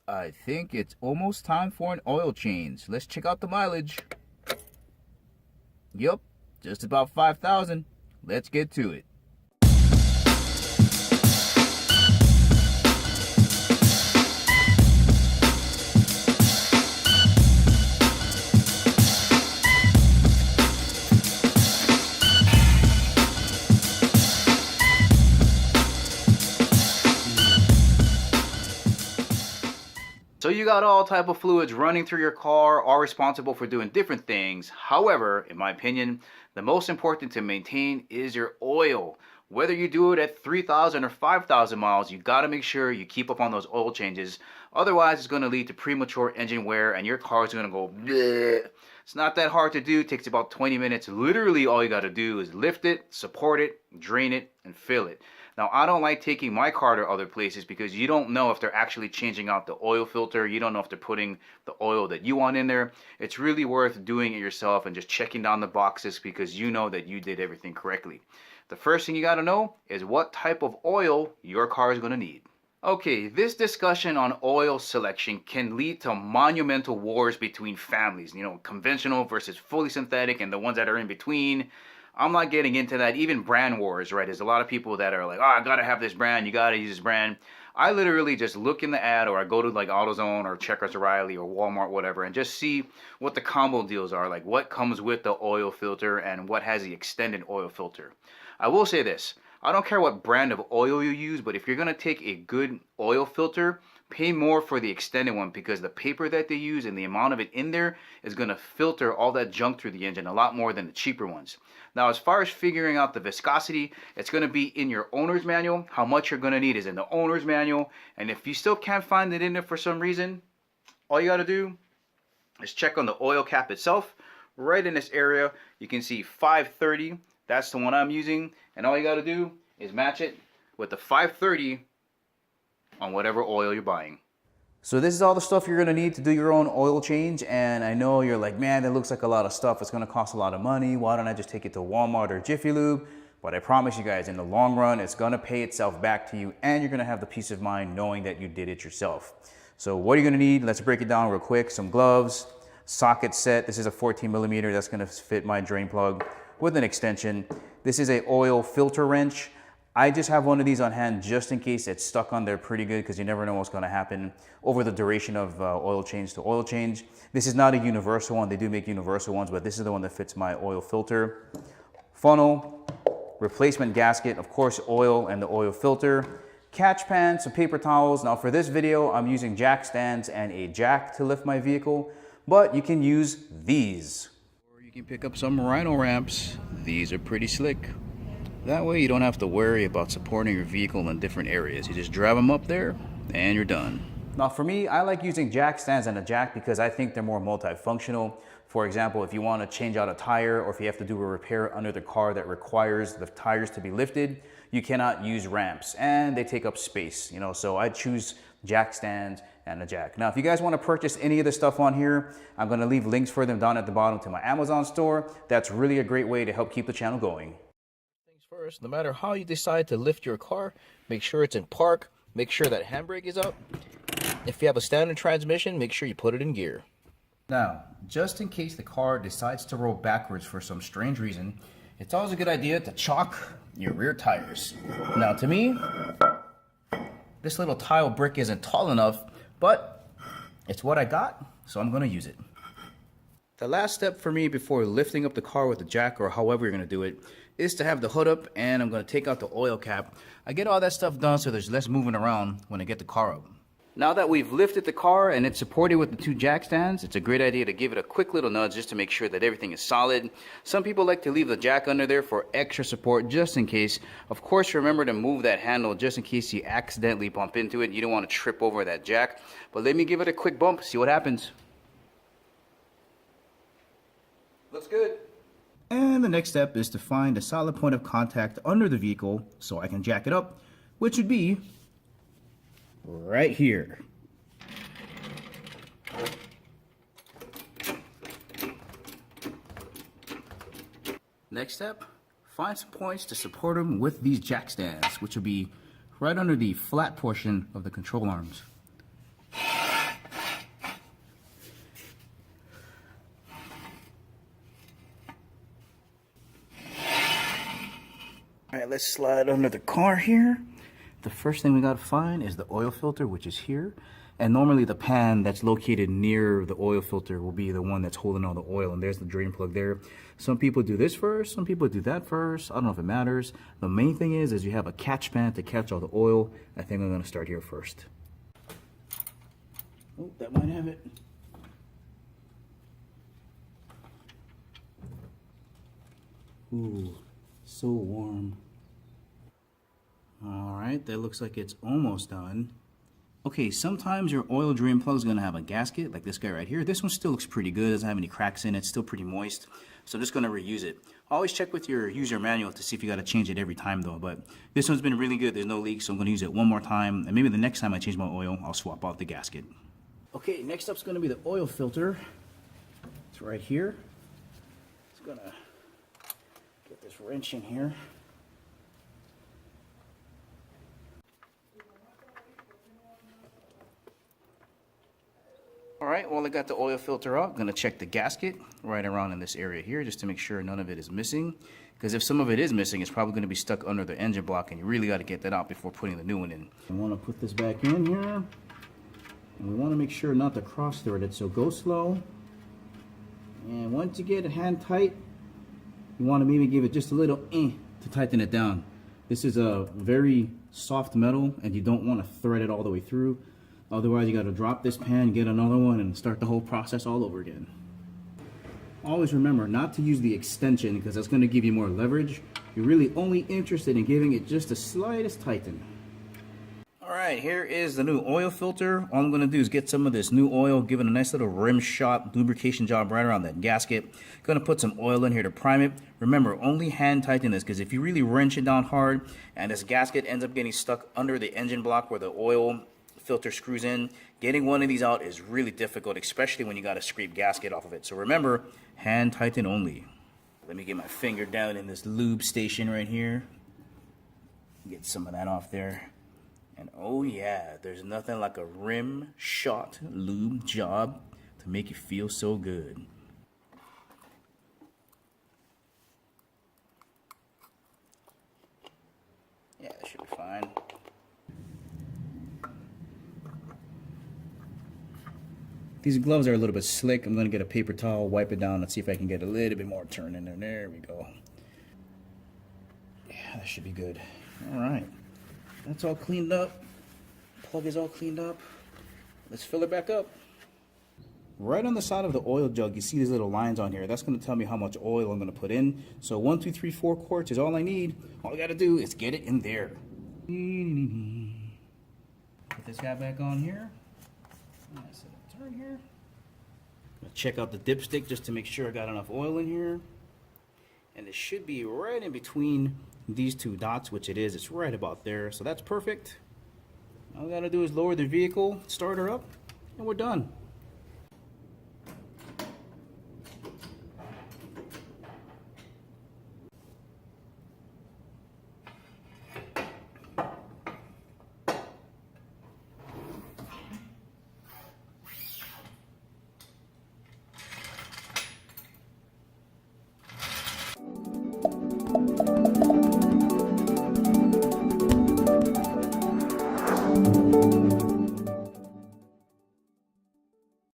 I think it's almost time for an oil change. Let's check out the mileage. Yup, just about 5,000. Let's get to it. So you got all type of fluids running through your car, all responsible for doing different things. However, in my opinion, the most important to maintain is your oil. Whether you do it at 3,000 or 5,000 miles, you got to make sure you keep up on those oil changes. Otherwise, it's going to lead to premature engine wear and your car is going to go bleh. It's not that hard to do. It takes about 20 minutes. Literally, all you got to do is lift it, support it, drain it, and fill it. Now, I don't like taking my car to other places because you don't know if they're actually changing out the oil filter. You don't know if they're putting the oil that you want in there. It's really worth doing it yourself and just checking down the boxes because you know that you did everything correctly. The first thing you got to know is what type of oil your car is going to need. Okay, this discussion on oil selection can lead to monumental wars between families, conventional versus fully synthetic and the ones that are in between. I'm not getting into that. Even brand wars, right? There's a lot of people that are like, oh, I gotta have this brand, you gotta use this brand. I literally just look in the ad, or I go to like AutoZone or Checkers O'Reilly or Walmart, whatever, and just see what the combo deals are, like what comes with the oil filter and what has the extended oil filter. I will say this, I don't care what brand of oil you use, but if you're gonna take a good oil filter, pay more for the extended one because the paper that they use and the amount of it in there is going to filter all that junk through the engine a lot more than the cheaper ones. Now, as far as figuring out the viscosity, it's going to be in your owner's manual. How much you're going to need is in the owner's manual. And if you still can't find it in there for some reason, all you got to do is check on the oil cap itself. Right in this area, you can see 530. That's the one I'm using. And all you got to do is match it with the 530 on whatever oil you're buying. So this is all the stuff you're going to need to do your own oil change, and I know you're like, man, that looks like a lot of stuff. It's going to cost a lot of money. Why don't I just take it to Walmart or Jiffy Lube? But I promise you guys, in the long run, it's going to pay itself back to you, and you're going to have the peace of mind knowing that you did it yourself. So what are you going to need? Let's break it down real quick. Some gloves, socket set. This is a 14 millimeter. That's going to fit my drain plug with an extension. This is a oil filter wrench. I just have one of these on hand just in case it's stuck on there pretty good because you never know what's going to happen over the duration of oil change to oil change. This is not a universal one. They do make universal ones, but this is the one that fits my oil filter. Funnel, replacement gasket, of course, oil and the oil filter, catch pan, some paper towels. Now for this video, I'm using jack stands and a jack to lift my vehicle, but you can use these. Or you can pick up some Rhino ramps. These are pretty slick. That way you don't have to worry about supporting your vehicle in different areas. You just drive them up there and you're done. Now for me, I like using jack stands and a jack because I think they're more multifunctional. For example, if you want to change out a tire or if you have to do a repair under the car that requires the tires to be lifted, you cannot use ramps and they take up space, so I choose jack stands and a jack. Now, if you guys want to purchase any of the stuff on here, I'm going to leave links for them down at the bottom to my Amazon store. That's really a great way to help keep the channel going. First, no matter how you decide to lift your car, make sure it's in park, make sure that handbrake is up. If you have a standard transmission, make sure you put it in gear. Now, just in case the car decides to roll backwards for some strange reason, it's always a good idea to chalk your rear tires. Now, to me, this little tile brick isn't tall enough, but it's what I got, so I'm going to use it. The last step for me before lifting up the car with the jack or however you're going to do it is to have the hood up, and I'm going to take out the oil cap. I get all that stuff done so there's less moving around when I get the car up. Now that we've lifted the car and it's supported with the two jack stands, it's a great idea to give it a quick little nudge just to make sure that everything is solid. Some people like to leave the jack under there for extra support just in case. Of course, remember to move that handle just in case you accidentally bump into it. You don't want to trip over that jack. But let me give it a quick bump, see what happens. Looks good. And the next step is to find a solid point of contact under the vehicle so I can jack it up, which would be right here. Next step, find some points to support them with these jack stands, which will be right under the flat portion of the control arms. right, let's slide under the car here. The first thing we gotta find is the oil filter, which is here. And normally the pan that's located near the oil filter will be the one that's holding all the oil, and there's the drain plug there. Some people do this first, some people do that first. I don't know if it matters. The main thing is you have a catch pan to catch all the oil. I think I'm gonna start here first. Oh, that might have it. Ooh, so warm. All right, that looks like it's almost done. Okay, sometimes your oil drain plug is going to have a gasket, like this guy right here. This one still looks pretty good, doesn't have any cracks in it, it's still pretty moist. So I'm just going to reuse it. Always check with your user manual to see if you got to change it every time though. But this one's been really good, there's no leaks, so I'm going to use it one more time. And maybe the next time I change my oil, I'll swap out the gasket. Okay, next up's going to be the oil filter. It's right here. It's going to get this wrench in here. Alright, well I got the oil filter out. I'm going to check the gasket right around in this area here just to make sure none of it is missing. Because if some of it is missing, it's probably going to be stuck under the engine block, and you really got to get that out before putting the new one in. I want to put this back in here. And we want to make sure not to cross thread it, so go slow. And once you get it hand tight, you want to maybe give it just a little to tighten it down. This is a very soft metal, and you don't want to thread it all the way through. Otherwise, you got to drop this pan, get another one, and start the whole process all over again. Always remember not to use the extension because that's going to give you more leverage. You're really only interested in giving it just the slightest tighten. Alright, here is the new oil filter. All I'm going to do is get some of this new oil, give it a nice little rim shot, lubrication job right around that gasket. Going to put some oil in here to prime it. Remember, only hand tighten this because if you really wrench it down hard and this gasket ends up getting stuck under the engine block where the oil filter screws in, getting one of these out is really difficult, especially when you got a scrape gasket off of it. So remember, hand tighten only. Let me get my finger down in this lube station right here. Get some of that off there. And oh yeah, there's nothing like a rim shot lube job to make you feel so good. Yeah, that should be fine. These gloves are a little bit slick. I'm going to get a paper towel, wipe it down, and see if I can get a little bit more turn in there. There we go. Yeah, that should be good. All right. That's all cleaned up. Plug is all cleaned up. Let's fill it back up. Right on the side of the oil jug, you see these little lines on here. That's going to tell me how much oil I'm going to put in. So 1, 2, 3, 4 quarts is all I need. All I got to do is get it in there. Put this guy back on here. Nice little turn here. Check out the dipstick just to make sure I got enough oil in here. And it should be right in between these two dots, which it is. It's right about there. So that's perfect. All we got to do is lower the vehicle, start her up, and we're done.